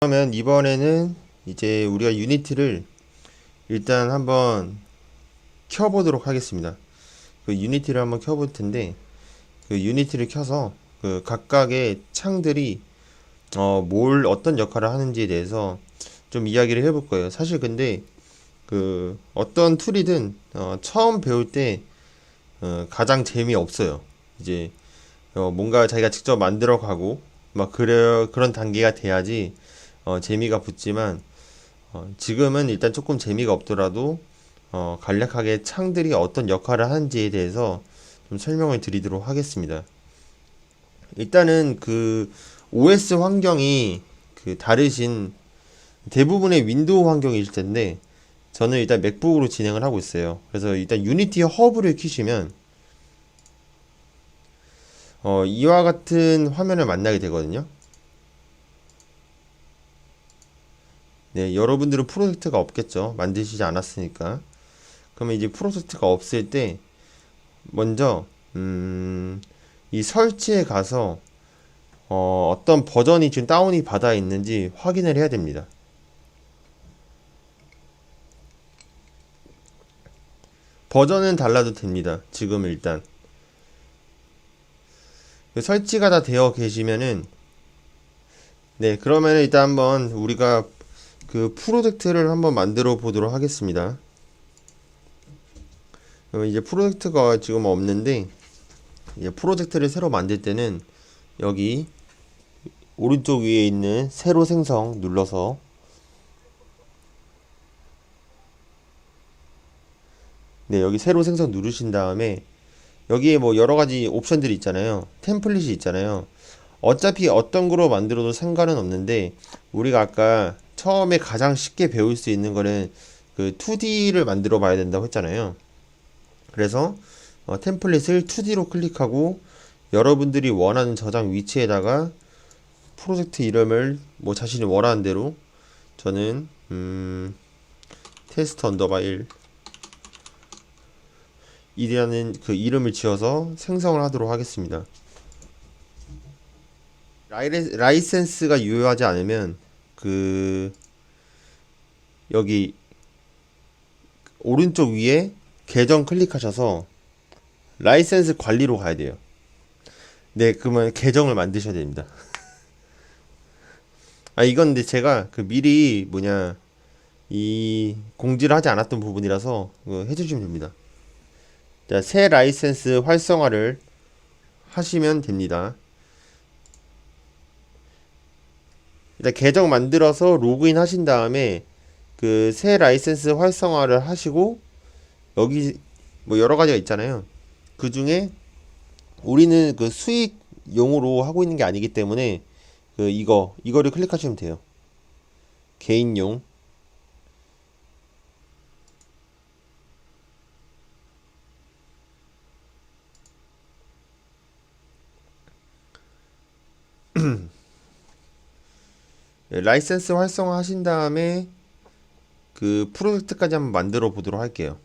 그러면 이번에는 이제 우리가 유니티를 일단 한번 켜보도록 하겠습니다. 그 유니티를 한번 켜볼 텐데, 그 유니티를 켜서 그 각각의 창들이 어떤 역할을 하는지에 대해서 좀 이야기를 해볼 거예요. 사실 근데 그 어떤 툴이든 처음 배울 때 가장 재미없어요. 이제 뭔가 자기가 직접 만들어 가고 막 그런 단계가 돼야지 재미가 붙지만 지금은 일단 조금 재미가 없더라도 간략하게 창들이 어떤 역할을 하는지에 대해서 좀 설명을 드리도록 하겠습니다. 일단은 그 OS 환경이 그 다르신 대부분의 윈도우 환경일 텐데 저는 일단 맥북으로 진행을 하고 있어요. 그래서 일단 유니티 허브를 키시면 이와 같은 화면을 만나게 되거든요. 네, 여러분들은 프로젝트가 없겠죠. 만드시지 않았으니까. 그러면 이제 프로젝트가 없을 때 먼저 이 설치에 가서 어떤 버전이 지금 다운이 받아 있는지 확인을 해야 됩니다. 버전은 달라도 됩니다. 지금 일단 설치가 다 되어 계시면은 네, 그러면 일단 한번 우리가 그 프로젝트를 한번 만들어 보도록 하겠습니다. 이제 프로젝트가 지금 없는데 이제 프로젝트를 새로 만들 때는 여기 오른쪽 위에 있는 새로 생성 눌러서 네, 여기 새로 생성 누르신 다음에 여기에 뭐 여러 가지 옵션들이 있잖아요. 템플릿이 있잖아요. 어차피 어떤 거로 만들어도 상관은 없는데 우리가 아까 처음에 가장 쉽게 배울 수 있는 거는 그 2D를 만들어 봐야 된다고 했잖아요. 그래서 템플릿을 2D로 클릭하고 여러분들이 원하는 저장 위치에다가 프로젝트 이름을 뭐 자신이 원하는 대로 저는 테스트 언더바 1 이라는 그 이름을 지어서 생성을 하도록 하겠습니다. 라이센스가 유효하지 않으면 그 여기 오른쪽 위에 계정 클릭하셔서 라이센스 관리로 가야 돼요. 네, 그러면 계정을 만드셔야 됩니다. 이건 근데 제가 그 미리 이 공지를 하지 않았던 부분이라서 해주시면 됩니다. 자, 새 라이센스 활성화를 하시면 됩니다. 일단 계정 만들어서 로그인 하신 다음에 그 새 라이센스 활성화를 하시고 여기 뭐 여러 가지가 있잖아요. 그 중에 우리는 그 수익용으로 하고 있는 게 아니기 때문에 그 이거를 클릭하시면 돼요. 개인용. 네, 라이센스 활성화 하신 다음에 그 프로젝트까지 한번 만들어 보도록 할게요.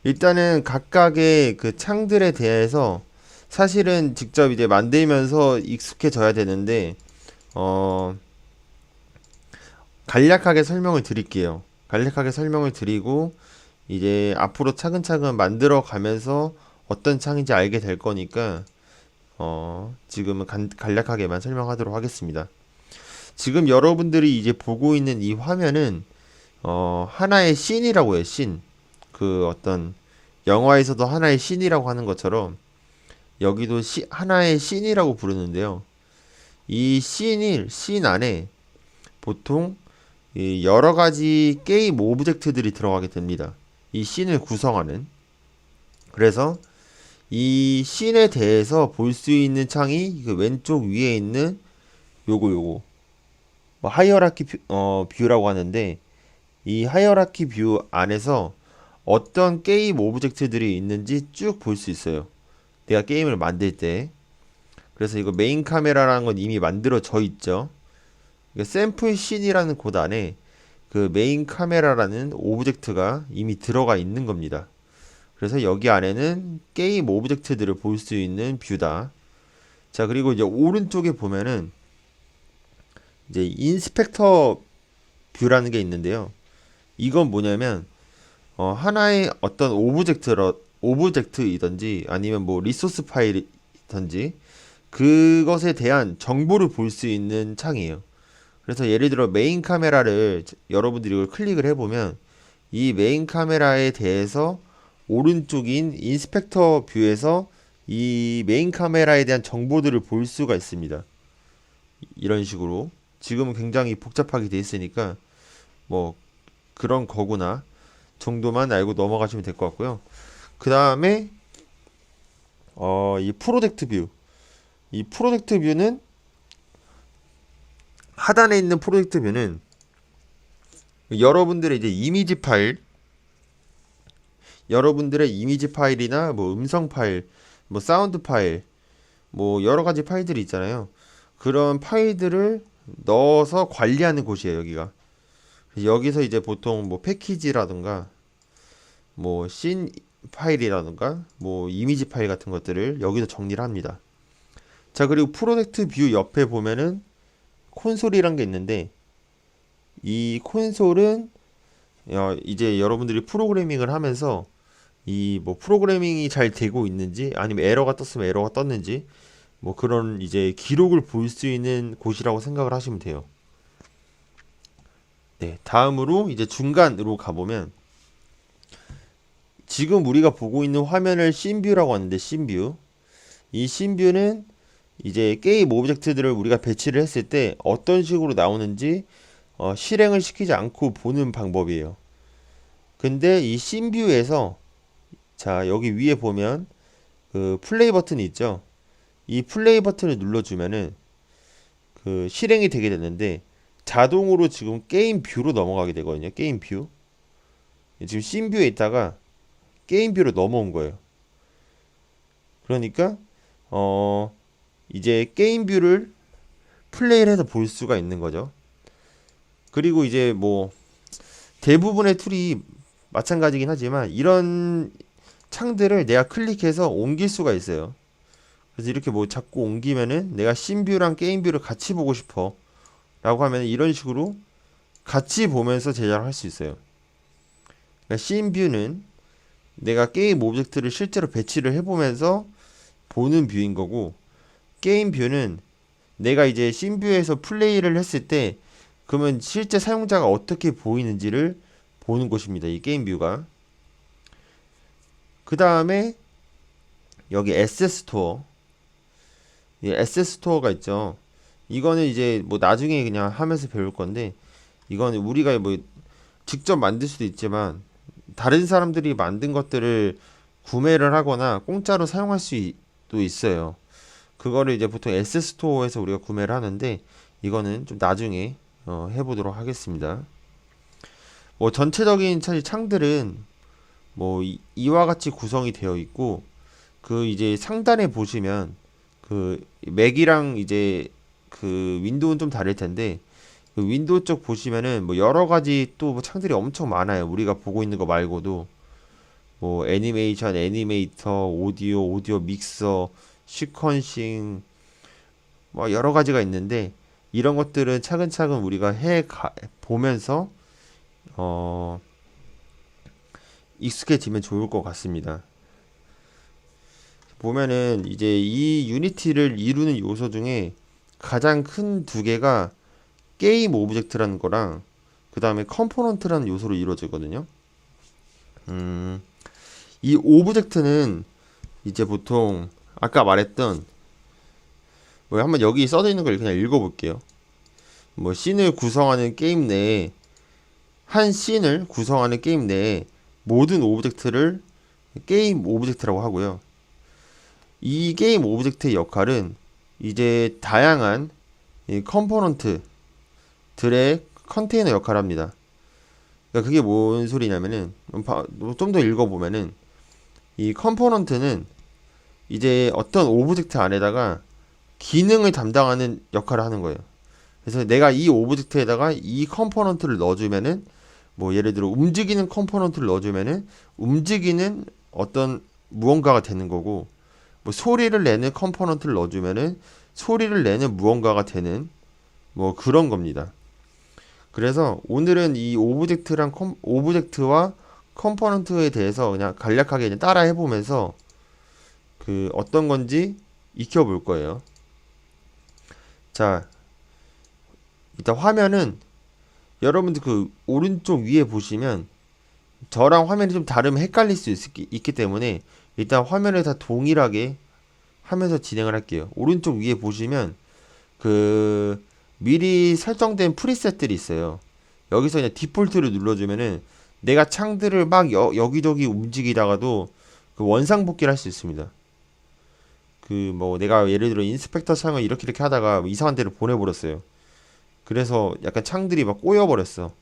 일단은 각각의 그 창들에 대해서 사실은 직접 이제 만들면서 익숙해져야 되는데 어 간략하게 설명을 드릴게요. 간략하게 설명을 드리고 이제 앞으로 차근차근 만들어 가면서 어떤 창인지 알게 될 거니까 지금은 간략하게만 설명하도록 하겠습니다. 지금 여러분들이 이제 보고 있는 이 화면은 하나의 씬이라고 해요. 씬. 그 어떤 영화에서도 하나의 씬이라고 하는 것처럼 여기도 하나의 씬이라고 부르는데요. 이 씬 안에 보통 이 여러 가지 게임 오브젝트들이 들어가게 됩니다. 이 씬을 구성하는. 그래서 이 씬에 대해서 볼 수 있는 창이 그 왼쪽 위에 있는 요거 뭐 하이어라키 뷰라고 하는데 이 하이어라키 뷰 안에서 어떤 게임 오브젝트들이 있는지 쭉 볼 수 있어요. 내가 게임을 만들 때. 그래서 이거 메인 카메라라는 건 이미 만들어져 있죠. 샘플 씬이라는 곳 안에 그 메인 카메라라는 오브젝트가 이미 들어가 있는 겁니다. 그래서 여기 안에는 게임 오브젝트들을 볼 수 있는 뷰다. 자, 그리고 이제 오른쪽에 보면은 이제 인스펙터 뷰라는 게 있는데요. 이건 뭐냐면 하나의 어떤 오브젝트이든지 아니면 뭐 리소스 파일이든지 그것에 대한 정보를 볼 수 있는 창이에요. 그래서 예를 들어 메인 카메라를 여러분들이 이걸 클릭을 해보면 이 메인 카메라에 대해서 오른쪽인 인스펙터 뷰에서 이 메인 카메라에 대한 정보들을 볼 수가 있습니다. 이런 식으로 지금은 굉장히 복잡하게 돼 있으니까 뭐 그런 거구나 정도만 알고 넘어가시면 될 것 같고요. 그 다음에 이 프로젝트 뷰. 이 프로젝트 뷰는 하단에 있는 프로젝트 뷰는 여러분들의 이제 이미지 파일, 여러분들의 이미지 파일이나 뭐 음성 파일, 뭐 사운드 파일, 뭐 여러 가지 파일들이 있잖아요. 그런 파일들을 넣어서 관리하는 곳이에요, 여기가. 여기서 이제 보통 뭐 패키지라든가 뭐 씬 파일이라든가 뭐 이미지 파일 같은 것들을 여기서 정리를 합니다. 자, 그리고 프로젝트 뷰 옆에 보면은 콘솔이란 게 있는데 이 콘솔은 이제 여러분들이 프로그래밍을 하면서 이 뭐 프로그래밍이 잘 되고 있는지 아니면 에러가 떴으면 에러가 떴는지 뭐 그런 이제 기록을 볼 수 있는 곳이라고 생각을 하시면 돼요. 네, 다음으로 이제 중간으로 가보면 지금 우리가 보고 있는 화면을 씬뷰라고 하는데 씬뷰 이 씬뷰는 이제 게임 오브젝트들을 우리가 배치를 했을 때 어떤 식으로 나오는지 실행을 시키지 않고 보는 방법이에요. 근데 이 씬뷰에서 자 여기 위에 보면 그 플레이 버튼이 있죠. 이 플레이 버튼을 눌러주면은 그 실행이 되게 되는데 자동으로 지금 게임 뷰로 넘어가게 되거든요. 게임 뷰. 지금 씬뷰에 있다가 게임 뷰로 넘어온 거예요. 그러니까 이제 게임 뷰를 플레이를 해서 볼 수가 있는 거죠. 그리고 이제 뭐 대부분의 툴이 마찬가지긴 하지만 이런 창들을 내가 클릭해서 옮길 수가 있어요. 그래서 이렇게 뭐 자꾸 옮기면은 내가 씬뷰랑 게임 뷰를 같이 보고 싶어 라고 하면 이런 식으로 같이 보면서 제작을 할 수 있어요. 그러니까 씬뷰는 내가 게임 오브젝트를 실제로 배치를 해보면서 보는 뷰인 거고 게임 뷰는 내가 이제 씬뷰에서 플레이를 했을 때 그러면 실제 사용자가 어떻게 보이는지를 보는 곳입니다. 이 게임 뷰가. 그 다음에 여기 에셋 스토어. 이 에셋 스토어가 있죠. 이거는 이제 뭐 나중에 그냥 하면서 배울 건데 이거는 우리가 뭐 직접 만들 수도 있지만 다른 사람들이 만든 것들을 구매를 하거나 공짜로 사용할 수도 있어요. 그거를 이제 보통 에셋 스토어에서 우리가 구매를 하는데 이거는 좀 나중에 해보도록 하겠습니다. 뭐 전체적인 창들은 뭐 이와 같이 구성이 되어 있고 그 이제 상단에 보시면 그 맥이랑 이제 그 윈도우는 좀 다를 텐데 그 윈도우 쪽 보시면은 뭐 여러 가지 또 창들이 엄청 많아요. 우리가 보고 있는 거 말고도 뭐 애니메이션, 애니메이터, 오디오 믹서, 시퀀싱 뭐 여러 가지가 있는데 이런 것들은 차근차근 우리가 보면서 어 익숙해지면 좋을 것 같습니다. 보면은 이제 이 유니티를 이루는 요소 중에 가장 큰 두 개가 게임 오브젝트라는 거랑 그 다음에 컴포넌트라는 요소로 이루어지거든요. 이 오브젝트는 이제 보통 아까 말했던 뭐 한번 여기 써져 있는 걸 그냥 읽어볼게요. 뭐 씬을 구성하는 게임 내에 한 씬을 구성하는 게임 내에 모든 오브젝트를 게임 오브젝트라고 하고요. 이 게임 오브젝트의 역할은 이제 다양한 이 컴포넌트들의 컨테이너 역할을 합니다. 그러니까 그게 뭔 소리냐면은 좀 더 읽어보면은 이 컴포넌트는 이제 어떤 오브젝트 안에다가 기능을 담당하는 역할을 하는 거예요. 그래서 내가 이 오브젝트에다가 이 컴포넌트를 넣어주면은 뭐 예를 들어 움직이는 컴포넌트를 넣어주면은 움직이는 어떤 무언가가 되는 거고 뭐 소리를 내는 컴포넌트를 넣어주면은 소리를 내는 무언가가 되는 뭐 그런 겁니다. 그래서 오늘은 이 오브젝트와 컴포넌트에 대해서 그냥 간략하게 그냥 따라 해보면서 그 어떤 건지 익혀볼 거예요. 자, 일단 화면은 여러분들 그 오른쪽 위에 보시면 저랑 화면이 좀 다르면 헷갈릴 수 있기 때문에 일단 화면을 다 동일하게 하면서 진행을 할게요. 오른쪽 위에 보시면 그 미리 설정된 프리셋들이 있어요. 여기서 그냥 디폴트를 눌러주면은 내가 창들을 막 여기저기 움직이다가도 그 원상복귀를 할 수 있습니다. 그 뭐 내가 예를 들어 인스펙터 창을 이렇게 하다가 뭐 이상한 데를 보내버렸어요. 그래서 약간 창들이 막 꼬여버렸어.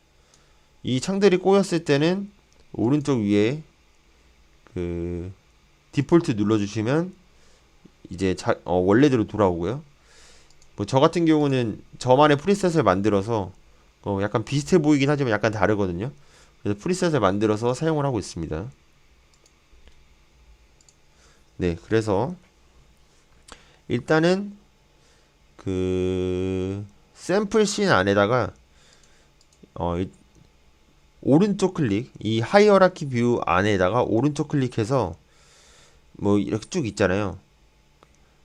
이 창들이 꼬였을 때는 오른쪽 위에 그 디폴트 눌러주시면 이제 원래대로 돌아오고요. 뭐 저 같은 경우는 저만의 프리셋을 만들어서 약간 비슷해 보이긴 하지만 약간 다르거든요. 그래서 프리셋을 만들어서 사용을 하고 있습니다. 네, 그래서 일단은 그 샘플 씬 안에다가 오른쪽 클릭, 이 하이어라키 뷰 안에다가 오른쪽 클릭해서 뭐 이렇게 쭉 있잖아요.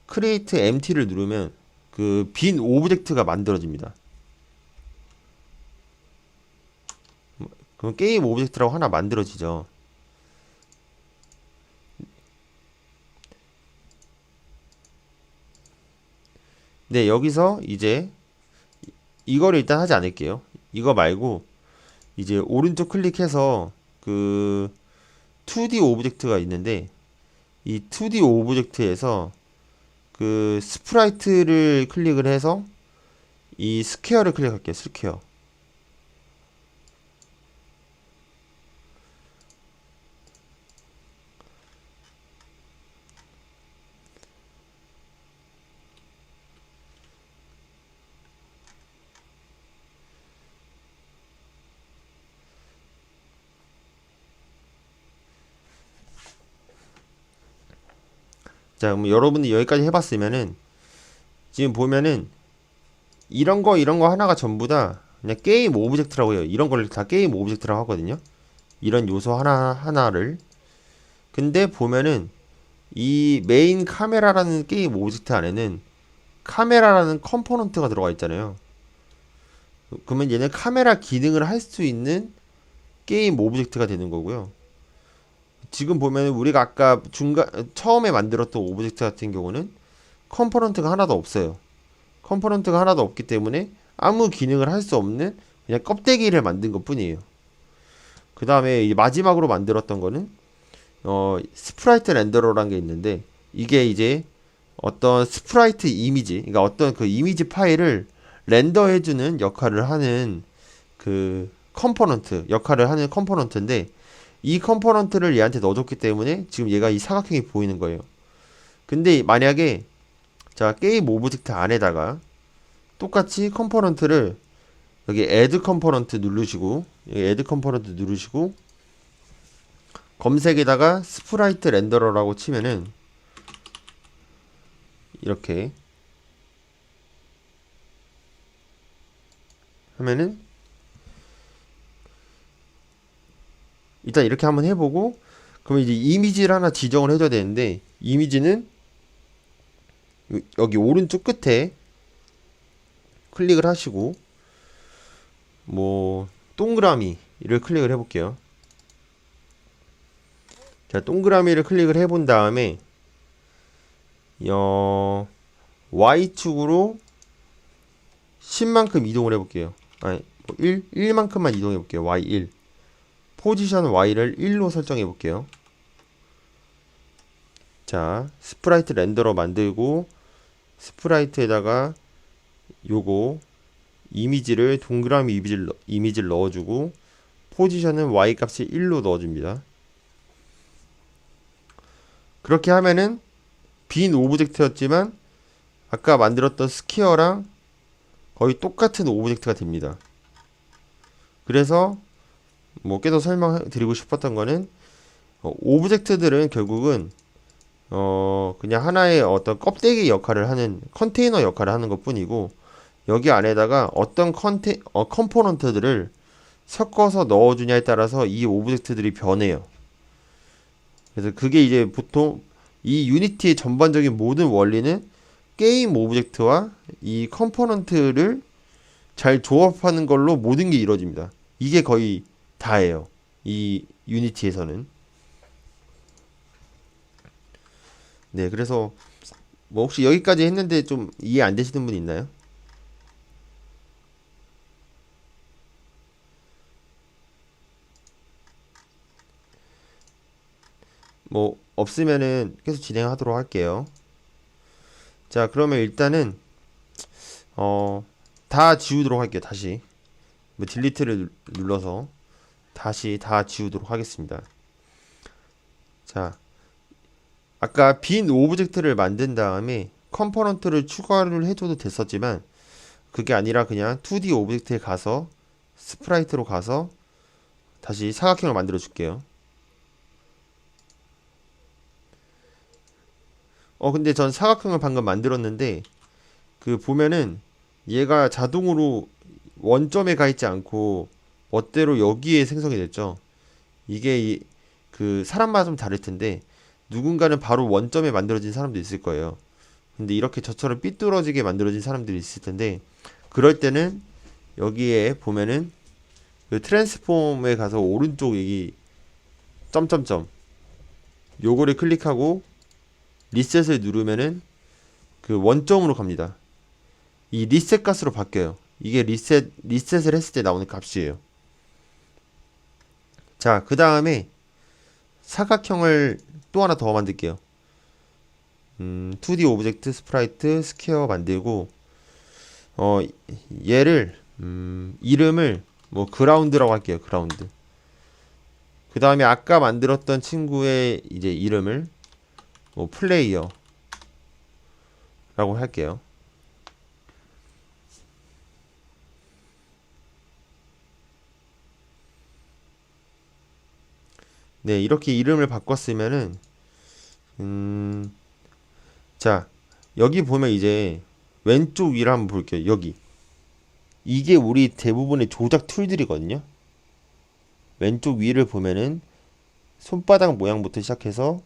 크리에이트 엠티를 누르면 그 빈 오브젝트가 만들어집니다. 그럼 게임 오브젝트라고 하나 만들어지죠. 네, 여기서 이제 이거를 일단 하지 않을게요. 이거 말고 이제 오른쪽 클릭해서 그 2D 오브젝트가 있는데 이 2D 오브젝트에서 그 스프라이트를 클릭을 해서 이 스퀘어를 클릭할게요. 스퀘어. 자, 그럼 여러분이 여기까지 해봤으면은 지금 보면은 이런 거 하나가 전부 다 그냥 게임 오브젝트라고 해요. 이런 걸 다 게임 오브젝트라고 하거든요. 이런 요소 하나하나를. 근데 보면은 이 메인 카메라라는 게임 오브젝트 안에는 카메라라는 컴포넌트가 들어가 있잖아요. 그러면 얘는 카메라 기능을 할 수 있는 게임 오브젝트가 되는 거고요. 지금 보면 우리가 아까 처음에 만들었던 오브젝트 같은 경우는 컴포넌트가 하나도 없어요. 컴포넌트가 하나도 없기 때문에 아무 기능을 할 수 없는 그냥 껍데기를 만든 것 뿐이에요. 그 다음에 마지막으로 만들었던 거는 스프라이트 렌더러라는 게 있는데 이게 이제 어떤 스프라이트 이미지, 그러니까 어떤 그 이미지 파일을 렌더해주는 역할을 하는 그 컴포넌트 역할을 하는 컴포넌트인데 이 컴포넌트를 얘한테 넣어줬기 때문에 지금 얘가 이 사각형이 보이는 거예요. 근데 만약에 자 게임 오브젝트 안에다가 똑같이 컴포넌트를 여기 add 컴포넌트 누르시고 여기 add 컴포넌트 누르시고 검색에다가 스프라이트 렌더러라고 치면은 이렇게 하면은 일단 이렇게 한번 해보고 그러면 이제 이미지를 하나 지정을 해줘야 되는데 이미지는 여기 오른쪽 끝에 클릭을 하시고 뭐 동그라미를 클릭을 해볼게요. 자, 동그라미를 클릭을 해본 다음에 Y축으로 10만큼 이동을 해볼게요. 아니, 1만큼만 이동해 볼게요. Y1. 포지션 Y를 1로 설정해 볼게요. 자, 스프라이트 렌더러 만들고 스프라이트에다가 요거 이미지를 동그라미 이미지를 넣어주고 포지션은 Y 값을 1로 넣어줍니다. 그렇게 하면은 빈 오브젝트였지만 아까 만들었던 스퀘어랑 거의 똑같은 오브젝트가 됩니다. 그래서 뭐 계속 설명드리고 싶었던 거는 오브젝트들은 결국은 그냥 하나의 어떤 껍데기 역할을 하는 컨테이너 역할을 하는 것 뿐이고 여기 안에다가 어떤 컴포넌트들을 섞어서 넣어주냐에 따라서 이 오브젝트들이 변해요. 그래서 그게 이제 보통 이 유니티의 전반적인 모든 원리는 게임 오브젝트와 이 컴포넌트를 잘 조합하는 걸로 모든 게 이루어집니다. 이게 거의 다예요. 이 유니티에서는. 네, 그래서 뭐 혹시 여기까지 했는데 좀 이해 안 되시는 분 있나요? 뭐 없으면은 계속 진행하도록 할게요. 자, 그러면 일단은 어, 다 지우도록 할게요. 다시 뭐 딜리트를 눌러서 다시 다 지우도록 하겠습니다. 자, 아까 빈 오브젝트를 만든 다음에 컴포넌트를 추가를 해줘도 됐었지만 그게 아니라 그냥 2D 오브젝트에 가서 스프라이트로 가서 다시 사각형을 만들어 줄게요. 근데 전 사각형을 방금 만들었는데 그 보면은 얘가 자동으로 원점에 가 있지 않고 멋대로 여기에 생성이 됐죠. 이게 그 사람마다 좀 다를 텐데 누군가는 바로 원점에 만들어진 사람도 있을 거예요. 근데 이렇게 저처럼 삐뚤어지게 만들어진 사람들이 있을 텐데 그럴 때는 여기에 보면은 그 트랜스폼에 가서 오른쪽 여기 점점점 요거를 클릭하고 리셋을 누르면은 그 원점으로 갑니다. 이 리셋 값으로 바뀌어요. 이게 리셋을 했을 때 나오는 값이에요. 자, 그 다음에 사각형을 또 하나 더 만들게요. 2D 오브젝트 스프라이트 스퀘어 만들고 어 얘를 이름을 뭐 그라운드라고 할게요. 그라운드. 그 다음에 아까 만들었던 친구의 이제 이름을 뭐 플레이어라고 할게요. 네, 이렇게 이름을 바꿨으면은 자, 여기 보면 이제 왼쪽 위를 한번 볼게요. 여기 이게 우리 대부분의 조작 툴들이거든요. 왼쪽 위를 보면은 손바닥 모양부터 시작해서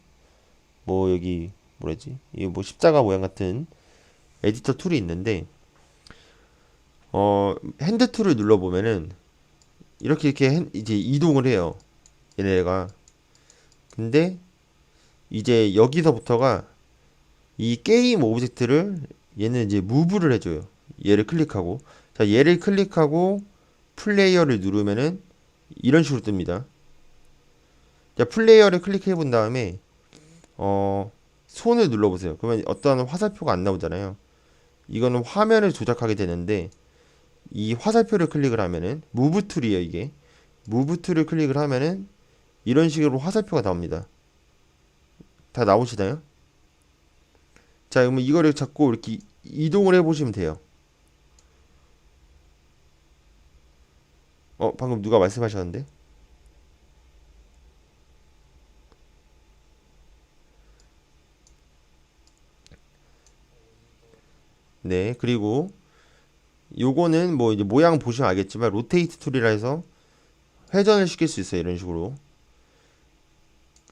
뭐 여기 뭐라지? 이 뭐 십자가 모양 같은 에디터 툴이 있는데 핸드 툴을 눌러 보면은 이렇게 이제 이동을 해요. 얘네가. 근데 이제 여기서부터가 이 게임 오브젝트를 얘는 이제 무브를 해줘요. 얘를 클릭하고 자 얘를 클릭하고 플레이어를 누르면은 이런 식으로 뜹니다. 자 플레이어를 클릭해 본 다음에 손을 눌러보세요. 그러면 어떠한 화살표가 안 나오잖아요. 이거는 화면을 조작하게 되는데 이 화살표를 클릭을 하면은 무브 툴이에요. 이게 무브 툴을 클릭을 하면은 이런 식으로 화살표가 나옵니다. 다 나오시나요? 자 그러면 이거를 자꾸 이렇게 이동을 해보시면 돼요. 방금 누가 말씀하셨는데? 네, 그리고 요거는 뭐 이제 모양 보시면 알겠지만 로테이트 툴이라 해서 회전을 시킬 수 있어요. 이런 식으로.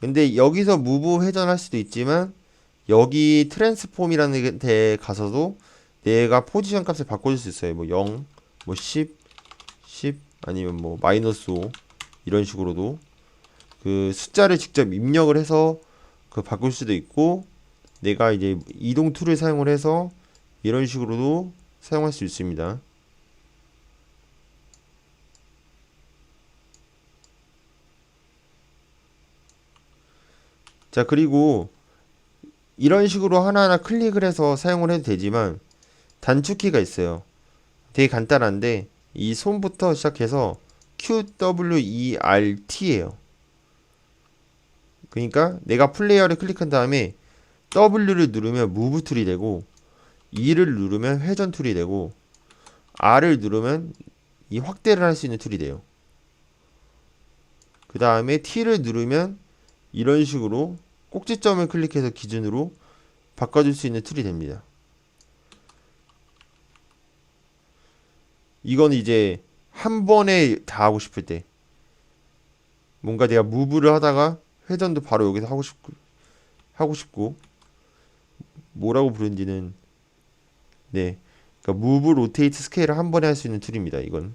근데 여기서 무브 회전할 수도 있지만 여기 트랜스폼이라는 데 가서도 내가 포지션 값을 바꿔줄 수 있어요. 뭐 0, 뭐 10, 10 아니면 뭐 마이너스 5 이런 식으로도 그 숫자를 직접 입력을 해서 그 바꿀 수도 있고 내가 이제 이동 툴을 사용을 해서 이런 식으로도 사용할 수 있습니다. 자, 그리고 이런 식으로 하나하나 클릭을 해서 사용을 해도 되지만 단축키가 있어요. 되게 간단한데 이 손부터 시작해서 QWERT예요. 그러니까 내가 플레이어를 클릭한 다음에 W를 누르면 무브 툴이 되고 E를 누르면 회전 툴이 되고 R을 누르면 이 확대를 할 수 있는 툴이 돼요. 그 다음에 T를 누르면 이런 식으로 꼭지점을 클릭해서 기준으로 바꿔줄 수 있는 툴이 됩니다. 이건 이제 한 번에 다 하고 싶을 때, 뭔가 내가 무브를 하다가 회전도 바로 여기서 하고 싶고 뭐라고 부르는지는, 네, 그러니까 무브 로테이트 스케일을 한 번에 할 수 있는 툴입니다. 이건.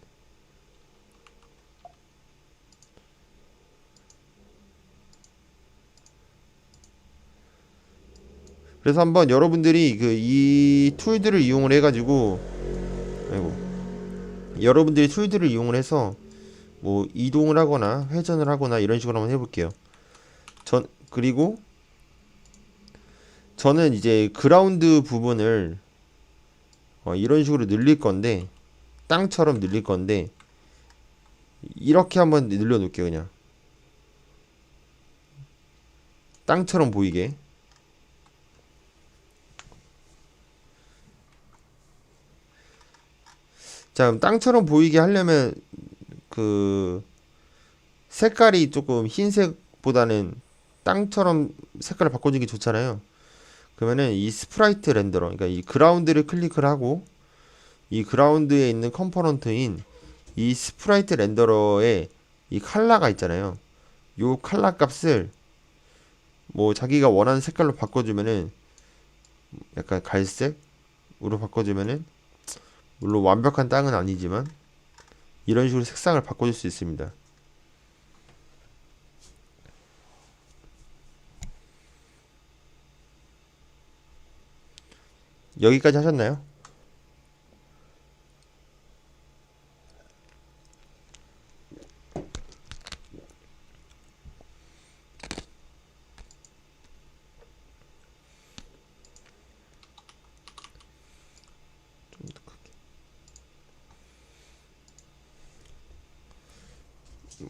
그래서 한번 여러분들이 이 툴들을 이용을 해가지고, 아이고, 여러분들이 툴들을 이용을 해서 뭐 이동을 하거나 회전을 하거나 이런 식으로 한번 해볼게요. 그리고 저는 이제 그라운드 부분을 이런 식으로 늘릴 건데, 땅처럼 늘릴 건데, 이렇게 한번 늘려 놓을게요. 그냥 땅처럼 보이게. 자, 그럼 땅처럼 보이게 하려면 그 색깔이 조금 흰색보다는 땅처럼 색깔을 바꿔주는 게 좋잖아요. 그러면은 이 스프라이트 렌더러, 그러니까 이 그라운드를 클릭을 하고, 이 그라운드에 있는 컴포넌트인 이 스프라이트 렌더러에 이 컬러가 있잖아요. 요 컬러 값을 뭐 자기가 원하는 색깔로 바꿔주면은, 약간 갈색으로 바꿔주면은, 물론 완벽한 땅은 아니지만 이런 식으로 색상을 바꿔줄 수 있습니다. 여기까지 하셨나요?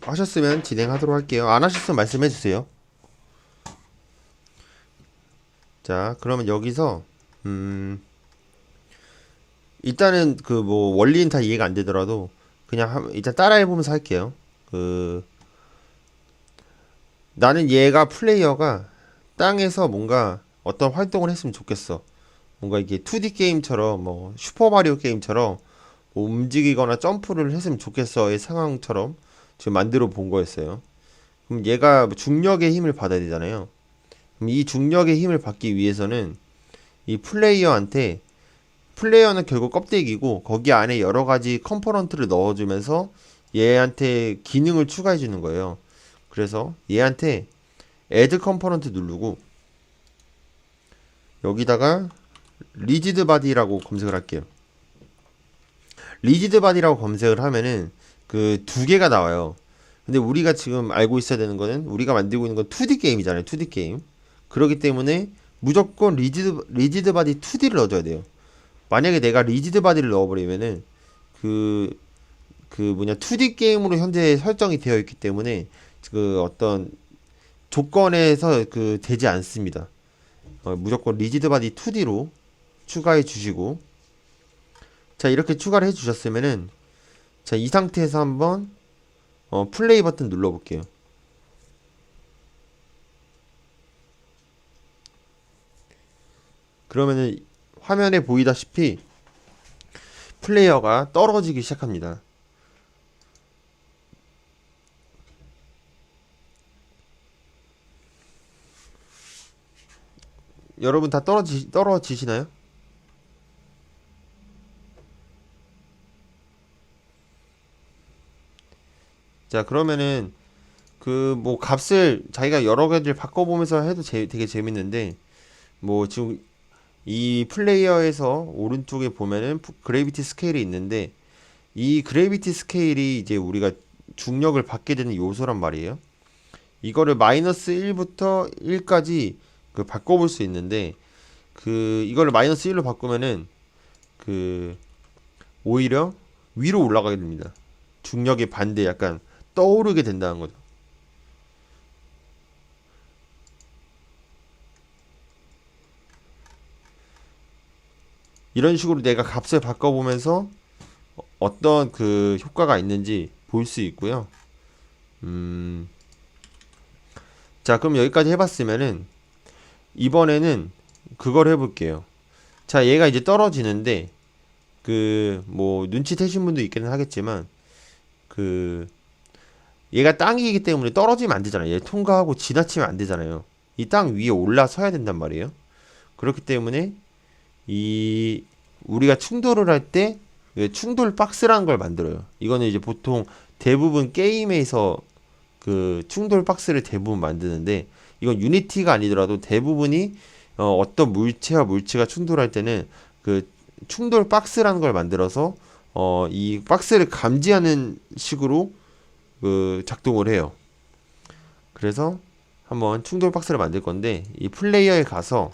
하셨으면 진행하도록 할게요. 안 하셨으면 말씀해 주세요. 자, 그러면 여기서 일단은 그 뭐 원리는 다 이해가 안 되더라도 그냥 일단 따라해 보면서 할게요. 그 나는 얘가 플레이어가 땅에서 뭔가 어떤 활동을 했으면 좋겠어. 뭔가 이게 2D 게임처럼, 뭐 슈퍼 마리오 게임처럼 뭐 움직이거나 점프를 했으면 좋겠어의 상황처럼 지금 만들어 본 거였어요. 그럼 얘가 중력의 힘을 받아야 되잖아요. 그럼 이 중력의 힘을 받기 위해서는 이 플레이어는 결국 껍데기고, 거기 안에 여러 가지 컴포넌트를 넣어주면서 얘한테 기능을 추가해 주는 거예요. 그래서 얘한테 add 컴포넌트 누르고 여기다가 리지드 바디라고 검색을 할게요. 리지드 바디라고 검색을 하면은 그 두 개가 나와요. 근데 우리가 지금 알고 있어야 되는 거는, 우리가 만들고 있는 건 2D 게임이잖아요. 2D 게임. 그렇기 때문에 무조건 리지드 바디 2D를 넣어줘야 돼요. 만약에 내가 리지드 바디를 넣어버리면은 그, 그 뭐냐 2D 게임으로 현재 설정이 되어 있기 때문에 그 어떤 조건에서 그 되지 않습니다. 무조건 리지드 바디 2D로 추가해 주시고, 자, 이렇게 추가를 해 주셨으면은, 자, 이 상태에서 한번 플레이 버튼 눌러 볼게요. 그러면은 화면에 보이다시피 플레이어가 떨어지기 시작합니다. 여러분 다 떨어지시나요? 자, 그러면은 그 뭐 값을 자기가 여러 가지를 바꿔보면서 해도 되게 재밌는데, 뭐 지금 이 플레이어에서 오른쪽에 보면은 그래비티 스케일이 있는데, 이 그래비티 스케일이 이제 우리가 중력을 받게 되는 요소란 말이에요. 이거를 마이너스 1부터 1까지 그 바꿔볼 수 있는데, 그 이거를 마이너스 1로 바꾸면은 그 오히려 위로 올라가게 됩니다. 중력의 반대, 약간 떠오르게 된다는 거죠. 이런 식으로 내가 값을 바꿔보면서 어떤 그 효과가 있는지 볼 수 있고요. 음, 자, 그럼 여기까지 해봤으면은 이번에는 그걸 해볼게요. 자, 얘가 이제 떨어지는데 그 뭐 눈치채신 분도 있기는 하겠지만 그 얘가 땅이기 때문에 떨어지면 안 되잖아요. 얘 통과하고 지나치면 안 되잖아요. 이 땅 위에 올라서야 된단 말이에요. 그렇기 때문에 이 우리가 충돌을 할 때 충돌 박스라는 걸 만들어요. 이거는 이제 보통 대부분 게임에서 그 충돌 박스를 대부분 만드는데 이건 유니티가 아니더라도 대부분이 어떤 물체와 물체가 충돌할 때는 그 충돌 박스라는 걸 만들어서 이 박스를 감지하는 식으로 그 작동을 해요. 그래서 한번 충돌 박스를 만들 건데 이 플레이어에 가서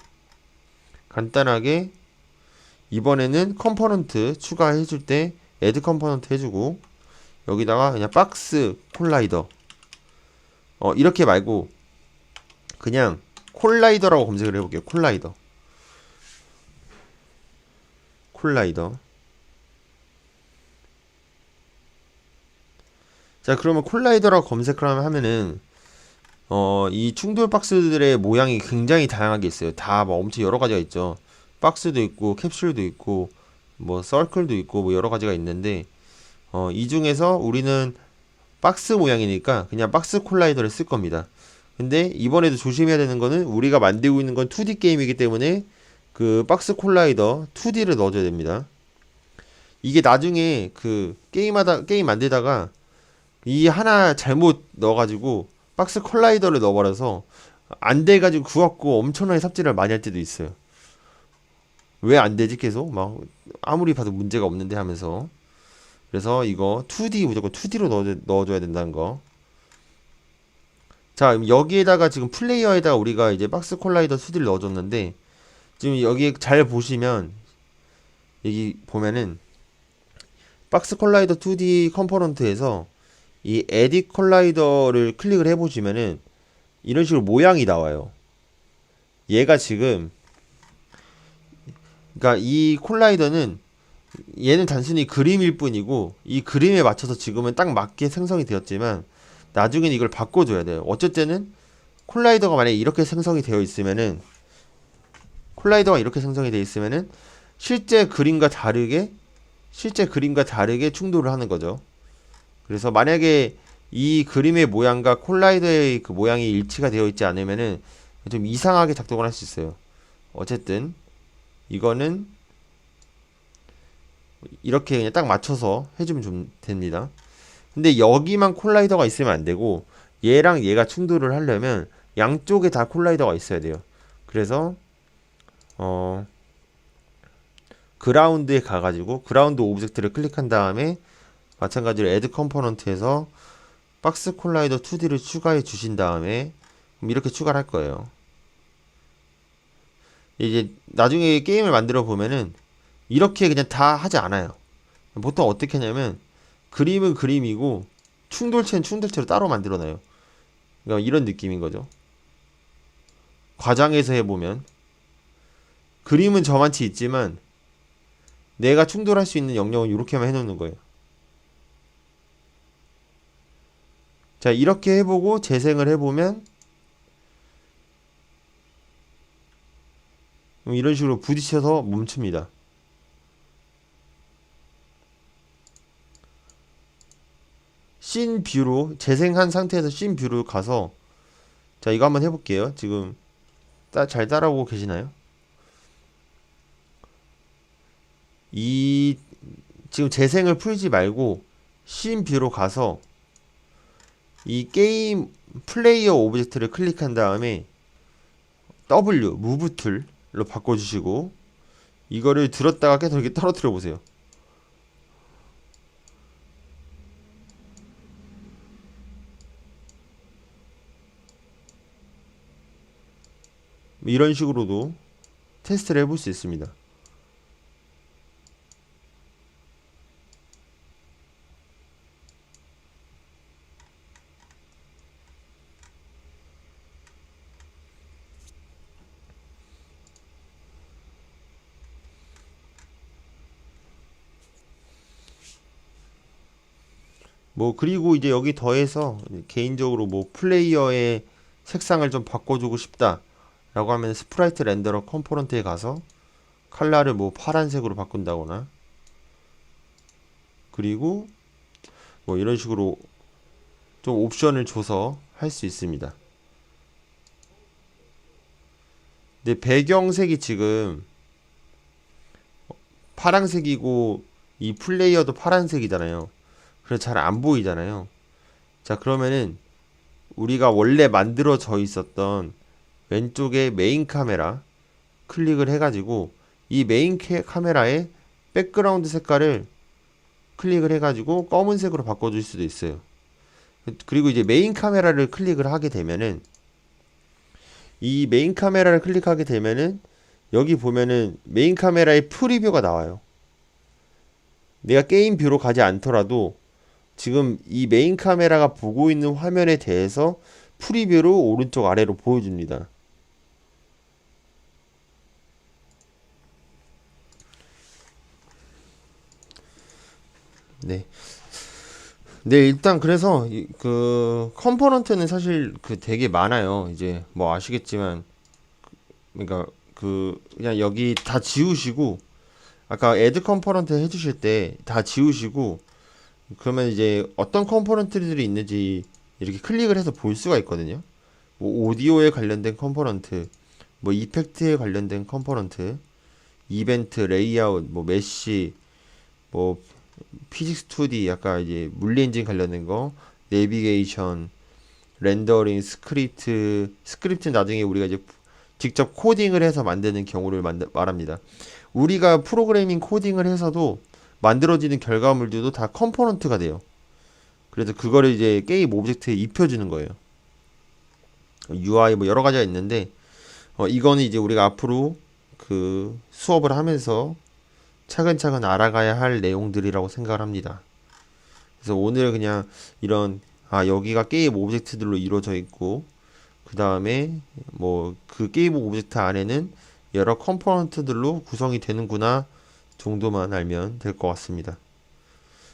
간단하게 이번에는 컴포넌트 추가해 줄 때 애드 컴포넌트 해주고 여기다가 그냥 박스 콜라이더 이렇게 말고 그냥 콜라이더라고 검색을 해볼게요. 콜라이더. 자, 그러면 콜라이더라고 검색을 하면은 이 충돌 박스들의 모양이 굉장히 다양하게 있어요. 다 뭐 엄청 여러 가지가 있죠. 박스도 있고 캡슐도 있고 뭐 서클도 있고 뭐 여러 가지가 있는데 이 중에서 우리는 박스 모양이니까 그냥 박스 콜라이더를 쓸 겁니다. 근데 이번에도 조심해야 되는 거는 우리가 만들고 있는 건 2D 게임이기 때문에 그 박스 콜라이더 2D를 넣어줘야 됩니다. 이게 나중에 그 게임 만들다가 이 하나 잘못 넣어가지고 박스 콜라이더를 넣어버려서 안 돼가지고 구웠고 엄청나게 삽질을 많이 할 때도 있어요. 왜 안 되지 계속 막 아무리 봐도 문제가 없는데 하면서 그래서 이거 2D 무조건 2D로 넣어줘야 된다는 거. 자, 여기에다가 지금 플레이어에다가 우리가 이제 박스 콜라이더 2D를 넣어줬는데 지금 여기 잘 보시면 여기 보면은 박스 콜라이더 2D 컴포넌트에서 이 에딧 콜라이더를 클릭을 해보시면은 이런 식으로 모양이 나와요. 얘가 지금 그러니까 이 콜라이더는 얘는 단순히 그림일 뿐이고 이 그림에 맞춰서 지금은 딱 맞게 생성이 되었지만 나중엔 이걸 바꿔줘야 돼요. 어쨌든 콜라이더가 만약에 이렇게 생성이 되어 있으면은 실제 그림과 다르게 충돌을 하는 거죠. 그래서 만약에 이 그림의 모양과 콜라이더의 그 모양이 일치가 되어 있지 않으면은 좀 이상하게 작동을 할 수 있어요. 어쨌든 이거는 이렇게 그냥 딱 맞춰서 해주면 좀 됩니다. 근데 여기만 콜라이더가 있으면 안 되고 얘랑 얘가 충돌을 하려면 양쪽에 다 콜라이더가 있어야 돼요. 그래서 그라운드에 가가지고 그라운드 오브젝트를 클릭한 다음에 마찬가지로 애드 컴포넌트에서 박스 콜라이더 2D를 추가해 주신 다음에 이렇게 추가를 할 거예요. 이제 나중에 게임을 만들어 보면은 이렇게 그냥 다 하지 않아요. 보통 어떻게 하냐면 그림은 그림이고 충돌체는 충돌체로 따로 만들어 놔요. 그러니까 이런 느낌인 거죠. 과장해서 해보면 그림은 저만치 있지만 내가 충돌할 수 있는 영역은 이렇게만 해놓는 거예요. 자, 이렇게 해보고 재생을 해보면 이런 식으로 부딪혀서 멈춥니다. 씬 뷰로 재생한 상태에서 씬 뷰로 가서 자, 이거 한번 해볼게요. 지금 잘 따라오고 계시나요? 이 지금 재생을 풀지 말고 씬 뷰로 가서 이 게임 플레이어 오브젝트를 클릭한 다음에 W 무브 툴로 바꿔주시고 이거를 들었다가 계속 이렇게 떨어뜨려 보세요. 이런 식으로도 테스트를 해볼 수 있습니다. 뭐 그리고 이제 여기 더해서 개인적으로 뭐 플레이어의 색상을 좀 바꿔주고 싶다 라고 하면 스프라이트 렌더러 컴포넌트에 가서 컬러를 뭐 파란색으로 바꾼다거나 그리고 뭐 이런 식으로 좀 옵션을 줘서 할 수 있습니다. 근데 배경색이 지금 파란색이고 이 플레이어도 파란색이잖아요. 그래서 잘 안 보이잖아요. 자, 그러면은 우리가 원래 만들어져 있었던 왼쪽에 메인 카메라 클릭을 해가지고 이 메인 카메라의 백그라운드 색깔을 클릭을 해가지고 검은색으로 바꿔줄 수도 있어요. 그리고 이제 메인 카메라를 클릭을 하게 되면은 이 메인 카메라를 클릭하게 되면은 여기 보면은 메인 카메라의 프리뷰가 나와요. 내가 게임 뷰로 가지 않더라도 지금 이 메인 카메라가 보고 있는 화면에 대해서 프리뷰로 오른쪽 아래로 보여줍니다. 네. 네, 일단 그래서 그 컴포넌트는 사실 그 되게 많아요. 이제 뭐 아시겠지만 그러니까 그 그냥 여기 다 지우시고 아까 애드 컴포넌트 해주실 때 다 지우시고 그러면 이제 어떤 컴포넌트들이 있는지 이렇게 클릭을 해서 볼 수가 있거든요. 뭐 오디오에 관련된 컴포넌트, 뭐 이펙트에 관련된 컴포넌트, 이벤트, 레이아웃, 뭐 메쉬, 뭐 피직스 2D 약간 이제 물리 엔진 관련된 거, 내비게이션, 렌더링, 스크립트 나중에 우리가 이제 직접 코딩을 해서 만드는 경우를 말합니다. 우리가 프로그래밍 코딩을 해서도 만들어지는 결과물들도 다 컴포넌트가 돼요. 그래서 그거를 이제 게임 오브젝트에 입혀주는 거예요. UI 뭐 여러 가지가 있는데 이거는 이제 우리가 앞으로 그 수업을 하면서 차근차근 알아가야 할 내용들이라고 생각을 합니다. 그래서 오늘 그냥 이런 여기가 게임 오브젝트들로 이루어져 있고 그 다음에 뭐 그 게임 오브젝트 안에는 여러 컴포넌트들로 구성이 되는구나 정도만 알면 될 것 같습니다.